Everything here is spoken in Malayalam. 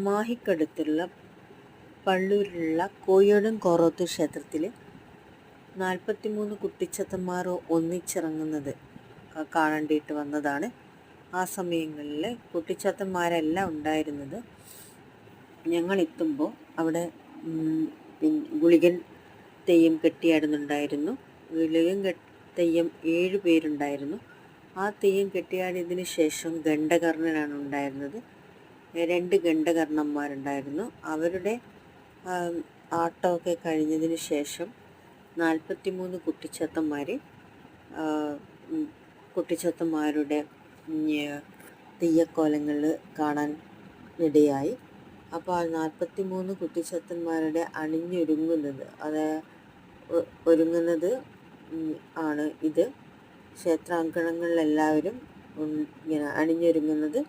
മാഹിക്കടുത്തുള്ള പള്ളൂരിലുള്ള കോയോടും കോറോത്ത് ക്ഷേത്രത്തിൽ 43 കുട്ടിച്ചത്തന്മാർ ഒന്നിച്ചിറങ്ങുന്നത് കാണേണ്ടിയിട്ട് വന്നതാണ്. ആ സമയങ്ങളിൽ കുട്ടിച്ചത്തന്മാരെല്ലാം ഉണ്ടായിരുന്നത്. ഞങ്ങളെത്തുമ്പോൾ അവിടെ ഗുളികൻ തെയ്യം കെട്ടിയാടുന്നുണ്ടായിരുന്നു. ഗുളികൻ തെയ്യം 7 പേരുണ്ടായിരുന്നു. ആ തെയ്യം കെട്ടിയാടിയതിന് ശേഷം ഗണ്ഡകർണനാണ് ഉണ്ടായിരുന്നത്. 2 ഗണ്ഡകർണന്മാരുണ്ടായിരുന്നു. അവരുടെ ആട്ടമൊക്കെ കഴിഞ്ഞതിന് ശേഷം 43 കുട്ടിച്ചത്തന്മാരുടെ തെയ്യക്കോലങ്ങൾ കാണാൻ ഇടയായി. അപ്പോൾ ആ 43 കുട്ടിച്ചത്തന്മാരുടെ ഒരുങ്ങുന്നത് ആണ് ഇത്. ക്ഷേത്രാങ്കണങ്ങളിലെല്ലാവരും ഇങ്ങനെ അണിഞ്ഞൊരുങ്ങുന്നത്